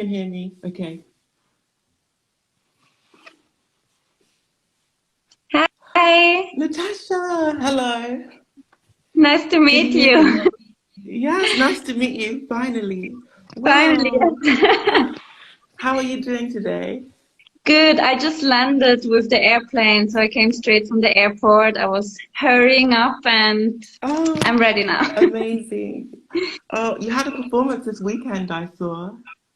can hear me. Okay. Hi, Natasha, hello. nice to Can you meet hear me? you. Yes, nice to meet you, finally. Finally, Wow. yes. How are you doing today? Good. I just landed with the airplane, so I came straight from the airport. I was hurrying up and Oh, I'm ready now. amazing. Oh, you had a performance this weekend, I saw.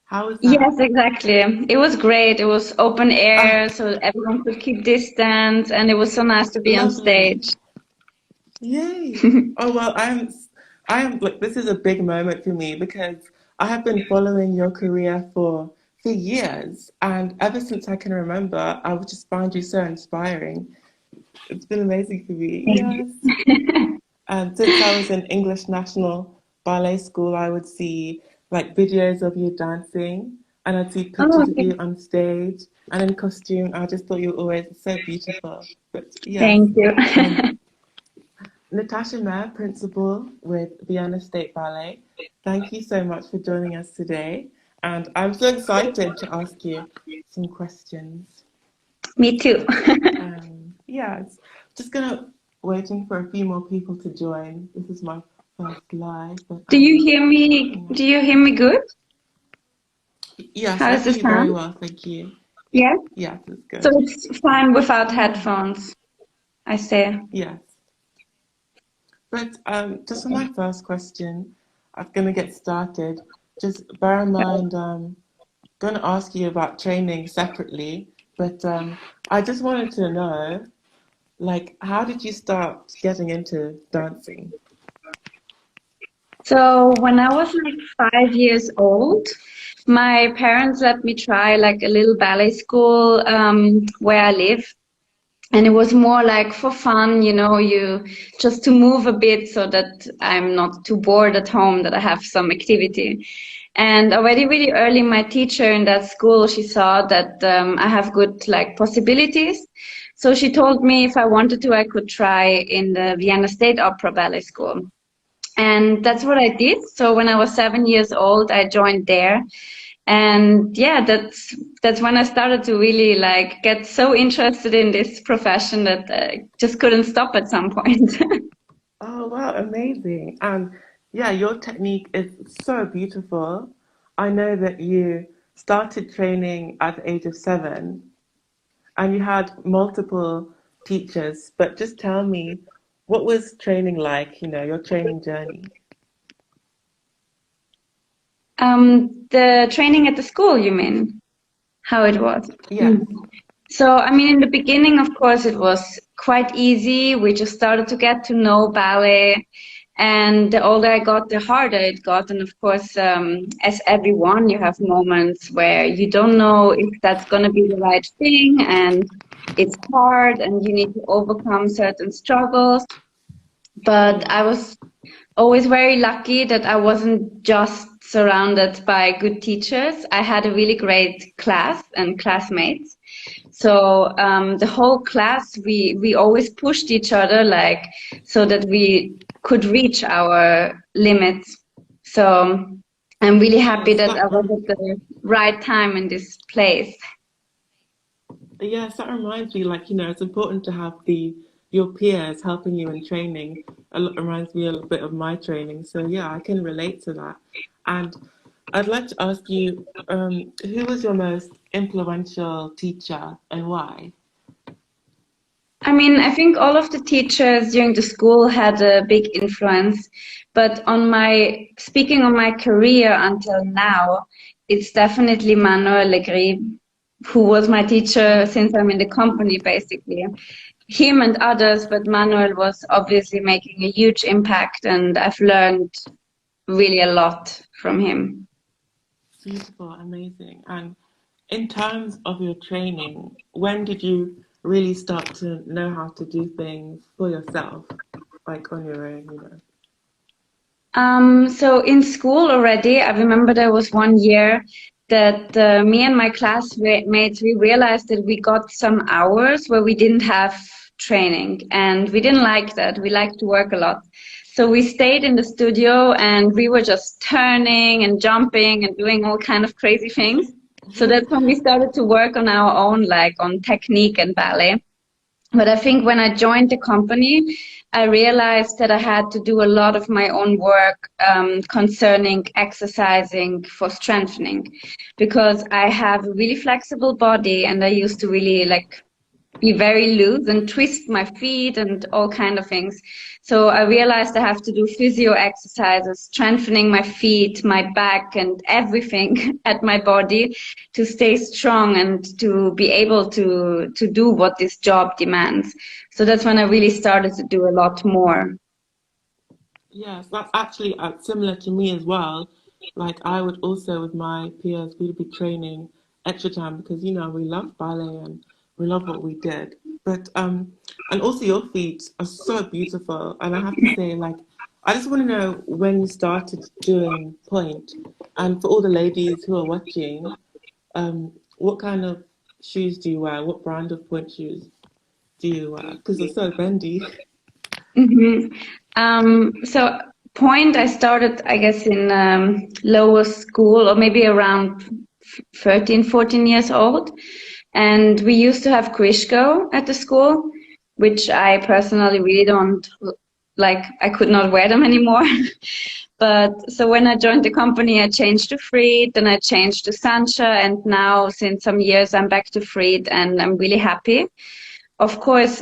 How was that? Yes, exactly. It was great. It was open Oh, air, so everyone could keep distance, and it was so nice to be on lovely. stage. Yay. Oh, well, like, this is a big moment for me because I have been following your career for years. And ever since I can remember, I would just find you so inspiring. It's been amazing for me. Thank Yes. you. And since I was in English National Ballet School, I would see like videos of you dancing and I'd see Oh, pictures of okay. you on stage and in costume. I just thought you were always so beautiful. But yes, Thank you. um, Natasha Mair, Principal with Vienna State Ballet. Thank you so much for joining us today. And I'm so excited to ask you some questions. Me too. Yeah, it's just gonna waiting for a few more people to join. This is my first live, but Do you hear me? yeah. Do you hear me good? Yes, How I is the hear you very sound? well, thank you. Yes. Yes, it's So good. it's fine without Yeah, headphones, I say. yes. But just for my first question, I'm gonna get started. Just bear in mind, going to ask you about training separately, but I just wanted to know, like, how did you start getting into dancing? So when I was like 5 years old, my parents let me try like a little ballet school where I live. And it was more like for fun, you just to move a bit so that I'm not too bored at home, that I have some activity. And already really early, my teacher in that school, she saw that I have good like possibilities. So she told me if I wanted to, I could try in the Vienna State Opera Ballet School. And that's what I did. So when I was 7 years old, I joined there. And yeah, that's when I started to really like get so interested in this profession that I just couldn't stop at some point. Oh, wow, amazing. And yeah, your technique is so beautiful. I know that you started training at the age of 7 and you had multiple teachers, but just tell me, what was training like, your training journey? The training at the school, you mean? How it was? Yes. Mm. So, I mean, in the beginning, of course, it was quite easy. We just started to get to know ballet. And the older I got, the harder it got. And of course, as everyone, you have moments where you don't know if that's going to be the right thing. And it's hard and you need to overcome certain struggles. But I Yes. was always very lucky that I wasn't just surrounded by good teachers. I had a really great class and classmates. So the whole class, we always pushed each other, like so that we could reach our limits. So I'm really happy Yes, that I was at the right time in this place. yes, that reminds me, like, it's important to have your peers helping you in training. Reminds me a little bit of my training. So yeah, I can relate to that. And I'd like to ask you, who was your most influential teacher and why? I mean, I think all of the teachers during the school had a big influence, but speaking on my career until now, it's definitely Manuel Legri, who was my teacher since I'm in the company, basically. Him and others, but Manuel was obviously making a huge impact, and I've learned really a lot from him. Beautiful, amazing. And in terms of your training, when did you really start to know how to do things for yourself, like on your own? So in school already, I remember there was one year that me and my classmates, we realized that we got some hours where we didn't have training and we didn't like that. We liked to work a lot. So we stayed in the studio and we were just turning and jumping and doing all kind of crazy things. So that's when we started to work on our own, like on technique and ballet. But I think when I joined the company, I realized that I had to do a lot of my own work concerning exercising for strengthening, because I have a really flexible body and I used to really like be very loose and twist my feet and all kind of things. So I realized I have to do physio exercises, strengthening my feet, my back and everything at my body to stay strong and to be able to do what this job demands. So that's when I really started to do a lot more. Yes, that's actually similar to me as well. Like I would also with my peers, we'd be training extra time because we love ballet and we love what we did. But and also your feet are so beautiful. And I have to say, like, I just want to know when you started doing point. And for all the ladies who are watching, what kind of shoes do you wear? What brand of point shoes do you wear? Because they're so bendy. hmm so point, I started, I guess, in lower school or maybe around 13, 14 years old. And we used to have Krishko at the school, which I personally really don't like. I could not wear them anymore. But so when I joined the company, I changed to Freed, then I changed to Sancha, and now since some years I'm back to Freed, and I'm really happy. Of course,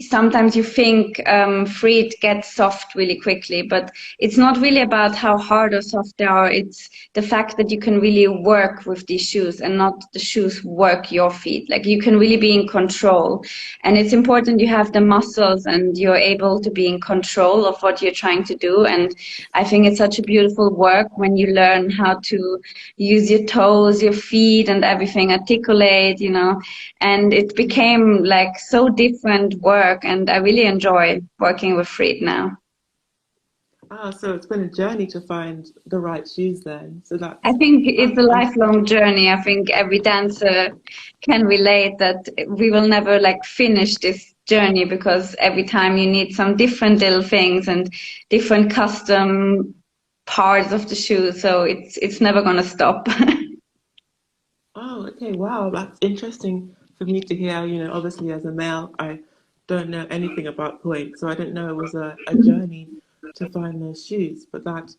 sometimes you think Freed gets soft really quickly, but it's not really about how hard or soft they are. It's the fact that you can really work with these shoes and not the shoes work your feet. Like you can really be in control. And it's important you have the muscles and you're able to be in control of what you're trying to do. And I think it's such a beautiful work when you learn how to use your toes, your feet and everything, articulate, and it became like so different work, and I really enjoy working with Freed now. Ah, so it's been a journey to find the right shoes then. So I that's think it's a I'm lifelong journey. I think every dancer can relate that we will never like finish this journey, because every time you need some different little things and different custom parts of the shoe, so it's never gonna stop. Oh, okay, wow, that's interesting for me to hear. Obviously as a male, I don't know anything about point, so I didn't know it was a journey to find those shoes, but that's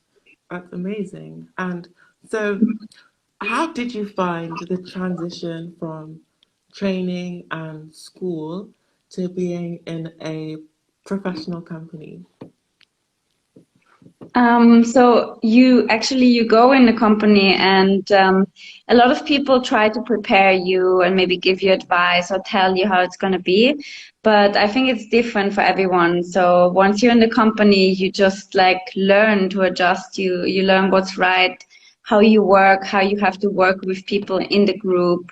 amazing. And so how did you find the transition from training and school to being in a professional company? So you go in the company and a lot of people try to prepare you and maybe give you advice or tell you how it's going to be. But I think it's different for everyone. So once you're in the company, you just like learn to adjust. You learn what's right, how you work, how you have to work with people in the group.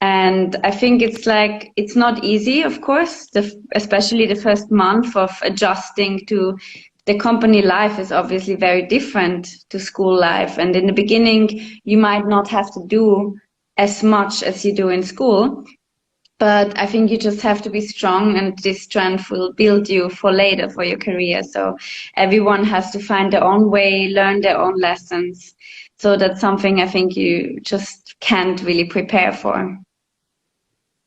And I think it's not easy, of course, especially the first month of adjusting to the company life is obviously very different to school life. And in the beginning, you might not have to do as much as you do in school. But I think you just have to be strong, and this strength will build you for later for your career. So everyone has to find their own way, learn their own lessons. So that's something I think you just can't really prepare for.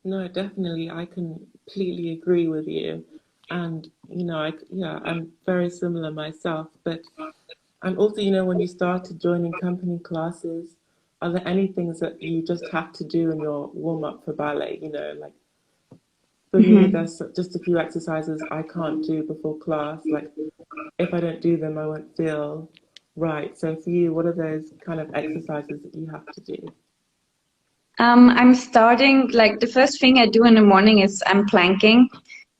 No, definitely. I completely agree with you. And, yeah, I'm very similar myself. But, and also, when you started joining company classes, are there any things that you just have to do in your warm up for ballet? Like for me, Mhm. there's just a few exercises I can't do before class. Like if I don't do them, I won't feel right. So for you, what are those kind of exercises that you have to do? I'm starting, like the first thing I do in the morning is I'm planking,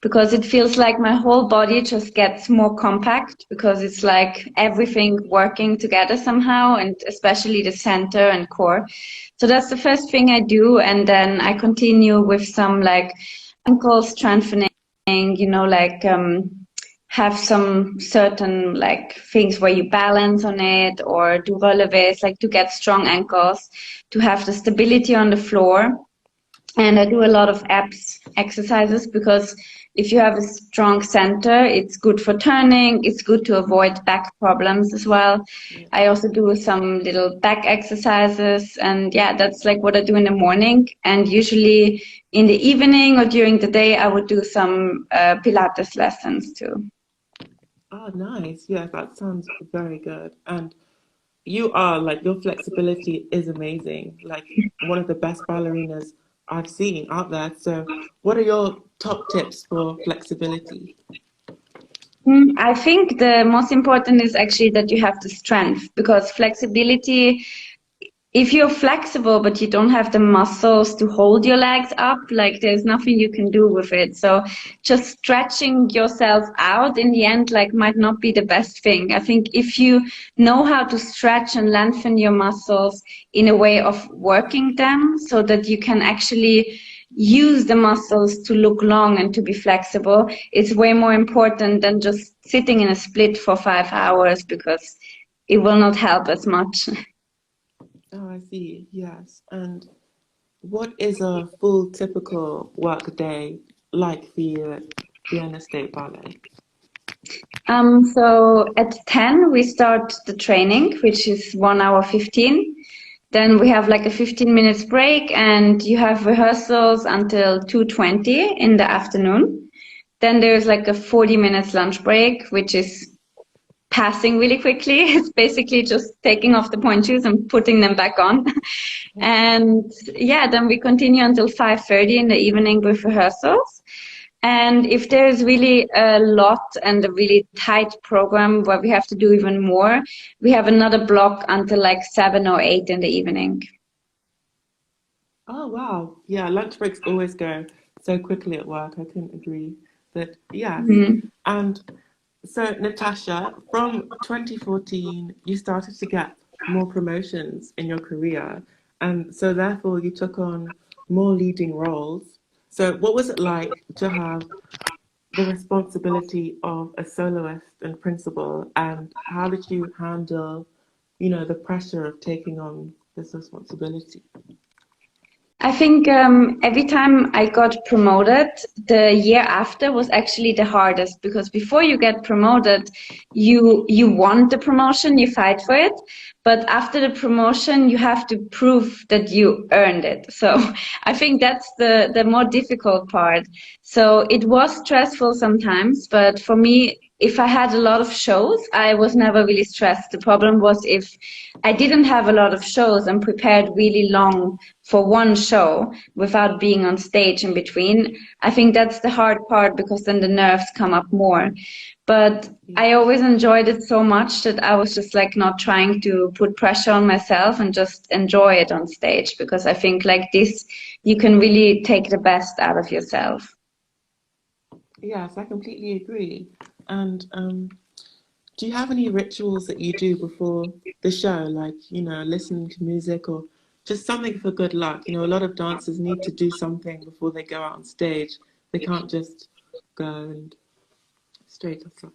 because it feels like my whole body just gets more compact, because it's like everything working together somehow, and especially the center and core. So that's the first thing I do. And then I continue with some like ankle strengthening, like have some certain like things where you balance on it or do releves, like to get strong ankles, to have the stability on the floor. And I do a lot of abs exercises because if you have a strong center, it's good for turning. It's good to avoid back problems as well. Yeah. I also do some little back exercises. And yeah, that's like what I do in the morning. And usually in the evening or during the day, I would do some Pilates lessons too. Oh, nice. Yeah, that sounds very good. And you are like your flexibility is amazing. Like one of the best ballerinas I've seen out there. So, what are your top tips for flexibility? I think the most important is actually that you have the strength because flexibility, if you're flexible but you don't have the muscles to hold your legs up, like there's nothing you can do with it. So just stretching yourself out in the end, like might not be the best thing. I think if you know how to stretch and lengthen your muscles in a way of working them so that you can actually use the muscles to look long and to be flexible, it's way more important than just sitting in a split for 5 hours because it will not help as much. Oh, I see. Yes. And what is a full typical work day like for you at Vienna State Ballet? So at 10 we start the training, which is 1 hour 15. Then we have like a 15 minutes break and you have rehearsals until 2:20 in the afternoon. Then there's like a 40 minutes lunch break, which is passing really quickly. It's basically just taking off the point shoes and putting them back on. And yeah, then we continue until 5:30 in the evening with rehearsals. And if there's really a lot and a really tight program where we have to do even more, we have another block until like 7 or 8 in the evening. Oh, wow. Yeah, lunch breaks always go so quickly at work. I couldn't agree. But yes. Mhm. And so, Natasha, from 2014, you started to get more promotions in your career. And so, therefore, you took on more leading roles. So, what was it like to have the responsibility of a soloist and principal? And how did you handle, the pressure of taking on this responsibility? I think every time I got promoted, the year after was actually the hardest because before you get promoted, you want the promotion, you fight for it, but after the promotion, you have to prove that you earned it. So I think that's the more difficult part. So it was stressful sometimes, but for me, if I had a lot of shows, I was never really stressed. The problem was if I didn't have a lot of shows and prepared really long for one show without being on stage in between. I think that's the hard part because then the nerves come up more. But I Yes. always enjoyed it so much that I was just like not trying to put pressure on myself and just enjoy it on stage because I think like this, you can really take the best out of yourself. Yes, I completely agree. And do you have any rituals that you do before the show, like, listening to music or just something for good luck? A lot of dancers need to do something before they go out on stage. They can't just go and straight off.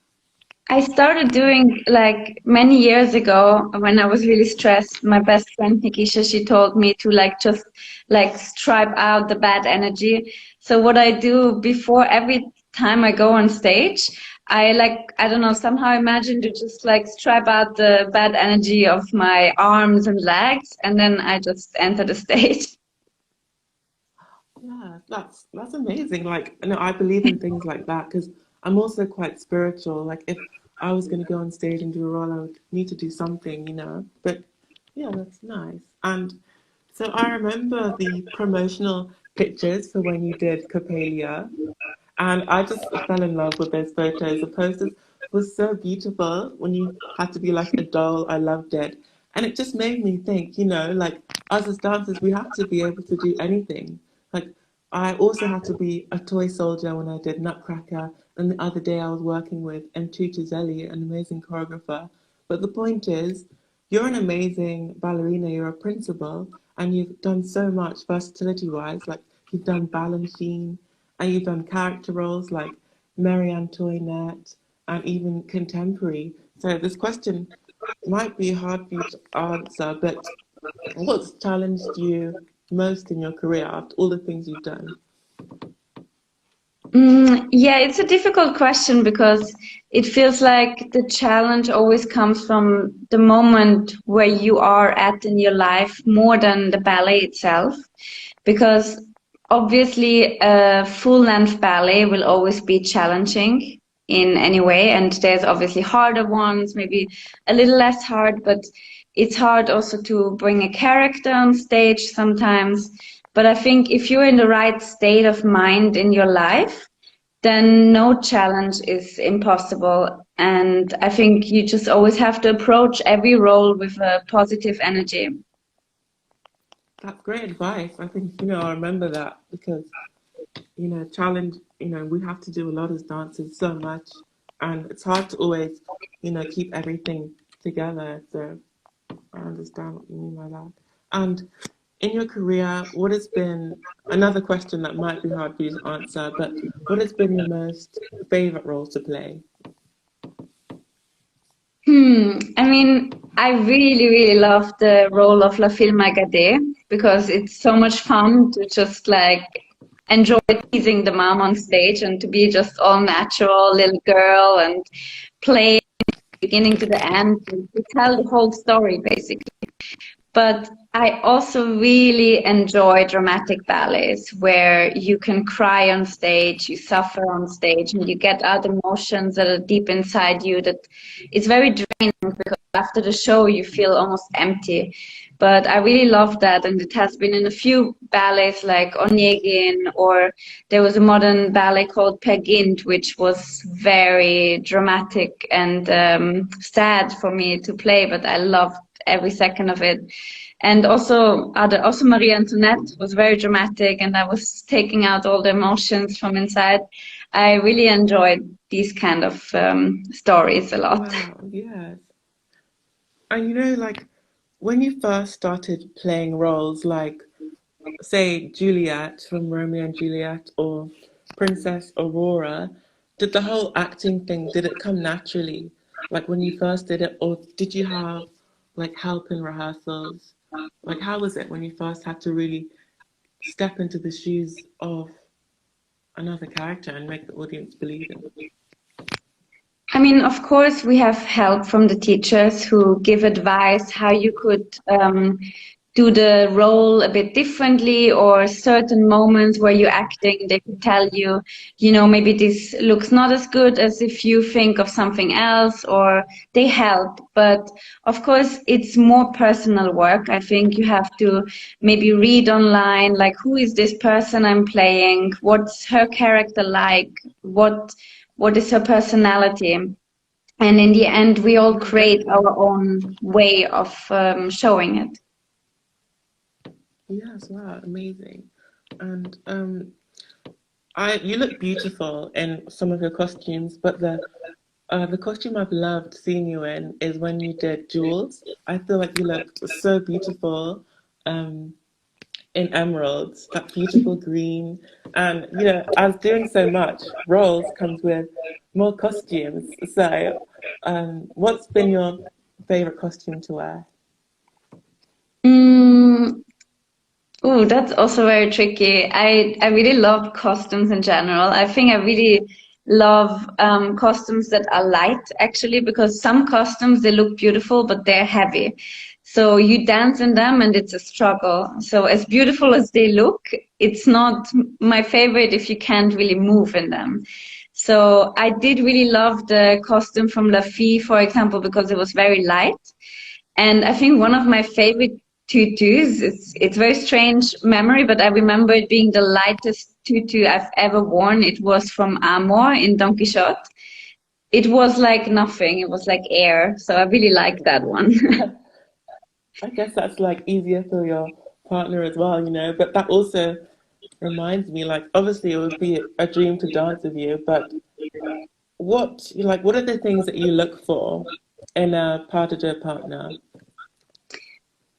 I started doing like many years ago when I was really stressed. My best friend Nikisha, she told me to like just like stripe out the bad energy. So what I do before every time I go on stage, I like, I don't know, somehow imagine to just like stripe out the bad energy of my arms and legs, and then I just enter the stage. Yeah, that's amazing. Like, I believe in things like that because I'm also quite spiritual. Like, if I was going to go on stage and do a role, I would need to do something. But yeah, that's nice. And so I remember the promotional pictures for when you did Coppelia, and I just fell in love with those photos. The posters were so beautiful when you had to be like a doll. I loved it. And it just made me think, like us as dancers, we have to be able to do anything. Like I also had to be a toy soldier when I did Nutcracker. And the other day I was working with M. Tutelli, an amazing choreographer. But the point is, you're an amazing ballerina, you're a principal, and you've done so much versatility wise. Like you've done Balanchine, and you've done character roles like Marie Antoinette and even contemporary. So this question might be hard for you to answer, but what's challenged you most in your career after all the things you've done? Yeah, it's a difficult question because it feels like the challenge always comes from the moment where you are at in your life more than the ballet itself. Because obviously a full-length ballet will always be challenging in any way, and there's obviously harder ones, maybe a little less hard, but it's hard also to bring a character on stage sometimes. But I think if you're in the right state of mind in your life, then no challenge is impossible. And I think you just always have to approach every role with a positive energy. That's great advice. I think, I remember that because, challenge, we have to do a lot as dancers so much, and it's hard to always, keep everything together. So I understand what you mean by that. And in your career, what has been another question that might be hard for you to answer, but what has been your most favorite role to play? I mean, I really, really love the role of La Fille Magadé because it's so much fun to just like enjoy teasing the mom on stage and to be just all natural little girl and play beginning to the end and to tell the whole story basically. But I also really enjoy dramatic ballets where you can cry on stage, you suffer on stage, and you get out emotions that are deep inside you that it's very draining because after the show you feel almost empty. But I really love that, and it has been in a few ballets like Onegin, or there was a modern ballet called Per Gynt, which was very dramatic and sad for me to play, but I loved every second of it. And also Marie Antoinette was very dramatic, and I was taking out all the emotions from inside. I really enjoyed these kind of stories a lot. Wow, yes. And like when you first started playing roles like, say, Juliet from Romeo and Juliet or Princess Aurora, did the whole acting thing, did it come naturally? Like when you first did it, or did you have like help in rehearsals? Like how was it when you first had to really step into the shoes of another character and make the audience believe in it? I mean, of course, we have help from the teachers who give advice how you could do the role a bit differently, or certain moments where you're acting, they could tell you, maybe this looks not as good as if you think of something else, or they help. But of course, it's more personal work. I think you have to maybe read online, like, who is this person I'm playing? What's her character like? What is her personality? And in the end, we all create our own way of showing it. Yes, wow, amazing. And you look beautiful in some of your costumes, but the costume I've loved seeing you in is when you did Jewels. I feel like you looked so beautiful um, in emeralds, that beautiful green. And as doing so much, roles comes with more costumes. So, what's been your favorite costume to wear? Mm, oh, that's also very tricky. I really love costumes in general. I think I really love costumes that are light, actually, because some costumes, they look beautiful, but they're heavy. So you dance in them and it's a struggle. So as beautiful as they look, it's not my favorite if you can't really move in them. So I did really love the costume from La Fille, for example, because it was very light. And I think one of my favorite tutus, it's very strange memory, but I remember it being the lightest tutu I've ever worn. It was from Amor in Don Quixote. It was like nothing. It was like air. So I really like that one. I guess that's like easier for your partner as well, but that also reminds me, like, obviously it would be a dream to dance with you, but what are the things that you look for in a pas de deux partner?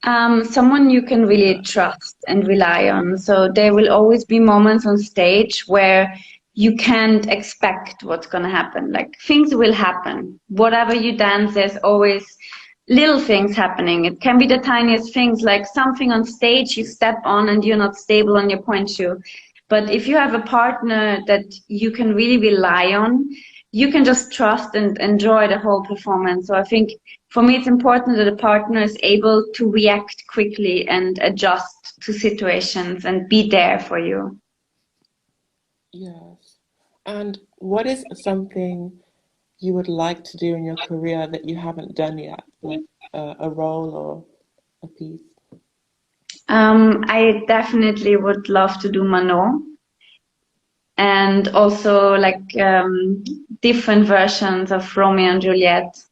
Someone you can really trust and rely on. So there will always be moments on stage where you can't expect what's going to happen. Like things will happen. Whatever you dance, there's always little things happening. It can be the tiniest things, like something on stage you step on and you're not stable on your point shoe. But if you have a partner that you can really rely on, you can just trust and enjoy the whole performance. So I think for me, it's important that a partner is able to react quickly and adjust to situations and be there for you. Yes. And what is something you would like to do in your career that you haven't done yet, like a role or a piece? I definitely would love to do Manon, and also like different versions of Romeo and Juliet,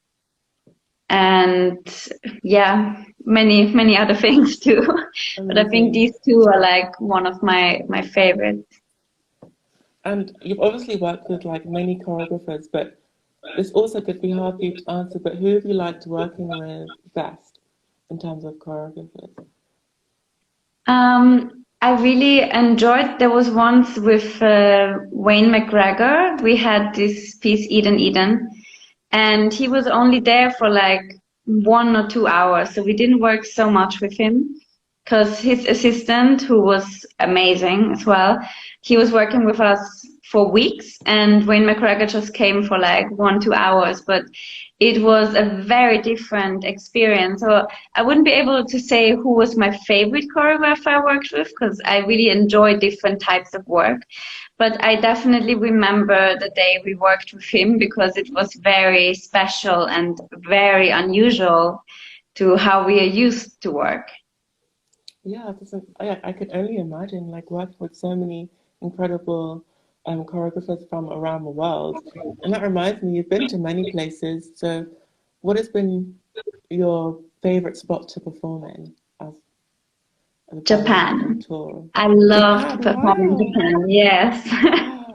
and yeah, many other things too. But I think Amazing. these two are like one of my favorites. And you've obviously worked with like many choreographers, but this also could be hard for you to answer, but who have you liked working with best in terms of choreographers? I really enjoyed. There was once with Wayne McGregor. We had this piece Eden Eden, and he was only there for like 1 or 2 hours, so we didn't work so much with him because his assistant, who was amazing as well, he was working with us for weeks, and Wayne McGregor just came for like 1 2 hours, but it was a very different experience. So I wouldn't be able to say who was my favorite choreographer I worked with because I really enjoy different types of work. But I definitely remember the day we worked with him because it was very special and very unusual to how we are used to work. Yeah, I could only imagine like working with so many incredible choreographers from around the world. And that reminds me, you've been to many places. So, what has been your favorite spot to perform in as a ballerina on Japan. tour? I love to Japan, perform in wow. Japan, yes. Ah,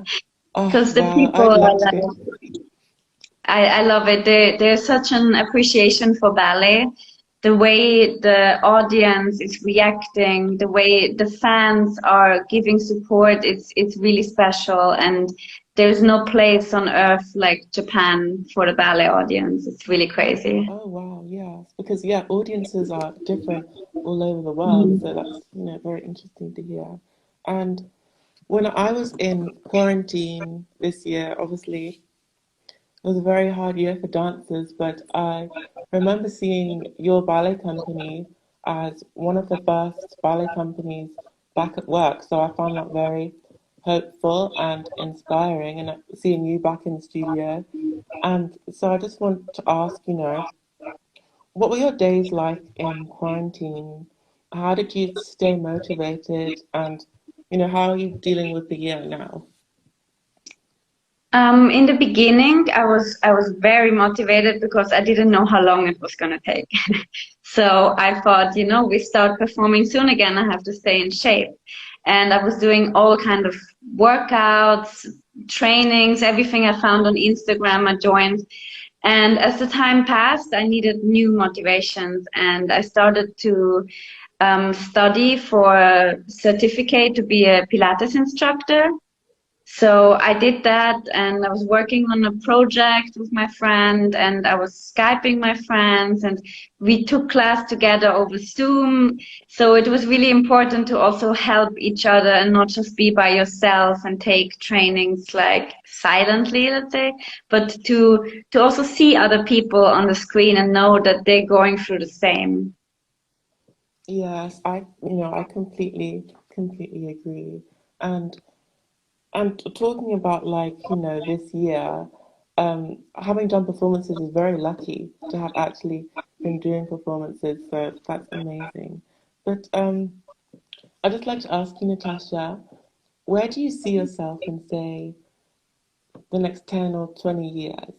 oh, Because the wow, people I'd are love to go. like, I love it. There's such an appreciation for ballet. The way the audience is reacting, the way the fans are giving support, it's really special. And there's no place on earth like Japan for the ballet audience. It's really crazy. Oh, wow, yes. Because, yeah, audiences are different all over the world. So Mm. that's, very interesting to hear. And when I was in quarantine this year, obviously, it was a very hard year for dancers, but I remember seeing your ballet company as one of the first ballet companies back at work. So I found that very hopeful and inspiring, and seeing you back in the studio. And so I just want to ask, what were your days like in quarantine? How did you stay motivated? And, how are you dealing with the year now? In the beginning, I was very motivated because I didn't know how long it was gonna take. So I thought, we start performing soon again. I have to stay in shape, and I was doing all kind of workouts, trainings, everything I found on Instagram. I joined, and as the time passed, I needed new motivations, and I started to study for a certificate to be a Pilates instructor. So I did that, and I was working on a project with my friend, and I was Skyping my friends, and we took class together over Zoom. So it was really important to also help each other and not just be by yourself and take trainings like silently, let's say, but to also see other people on the screen and know that they're going through the same. Yes, I completely agree. And talking about like, this year, having done performances is very lucky to have actually been doing performances, so that's amazing. But I'd just like to ask you, Natasha, where do you see yourself in, say, the next 10 or 20 years?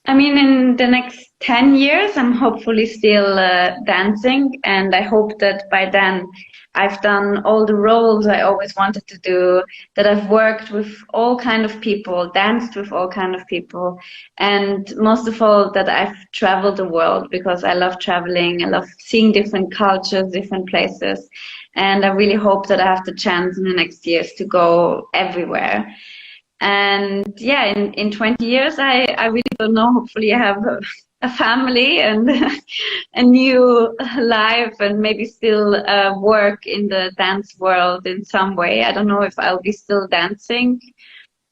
I mean, in the next 10 years, I'm hopefully still dancing, and I hope that by then I've done all the roles I always wanted to do, that I've worked with all kind of people, danced with all kind of people, and most of all, that I've traveled the world because I love traveling, I love seeing different cultures, different places, and I really hope that I have the chance in the next years to go everywhere. And yeah, in 20 years, I really don't know. Hopefully, I have a family and a new life, and maybe still work in the dance world in some way. I don't know if I'll be still dancing.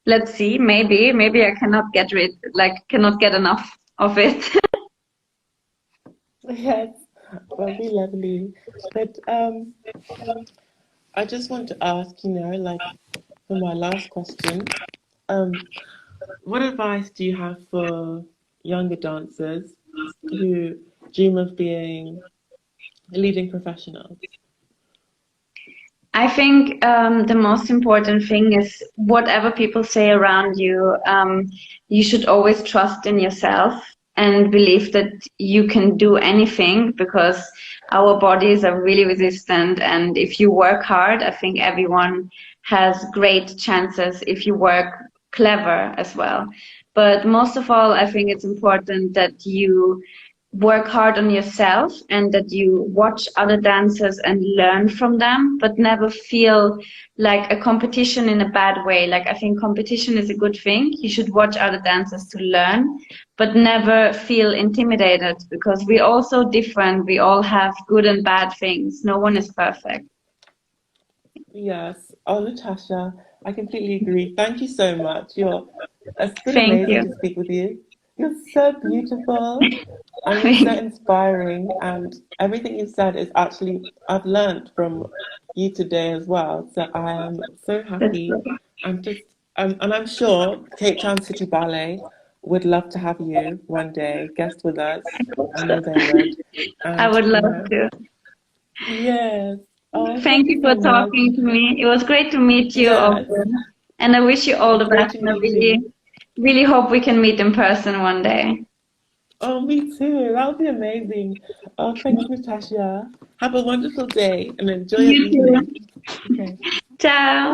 Let's see. Maybe I cannot cannot get enough of it. Yes, that'd be lovely. But I just want to ask, like for my last question, um, what advice do you have for younger dancers who dream of being leading professionals? I think the most important thing is whatever people say around you, you should always trust in yourself and believe that you can do anything, because our bodies are really resistant. And if you work hard, I think everyone has great chances if you work clever as well. But most of all, I think it's important that you work hard on yourself and that you watch other dancers and learn from them, but never feel like a competition in a bad way. Like, I think competition is a good thing. You should watch other dancers to learn, but never feel intimidated, because we're all so different. We all have good and bad things. No one is perfect. Yes. Oh, Natasha, I completely agree. Thank you so much. It's been Thank amazing you. to speak with you. You're so beautiful and you're so inspiring. And everything you said is actually, I've learned from you today as well. So I am so That's happy. good. I'm just, and I'm sure Cape Town City Ballet would love to have you one day guest with us. I know they would. I And, would love to. yes. Oh, Thank thank you you so for much. talking to me. It was great to meet you Yes. also. And I wish you all the It's great best. to And I meet you. really hope we can meet in person one day. Oh, me too. That would be amazing. Oh, thanks, Natasha. Have a wonderful day and enjoy your You evening. too. Okay. Ciao.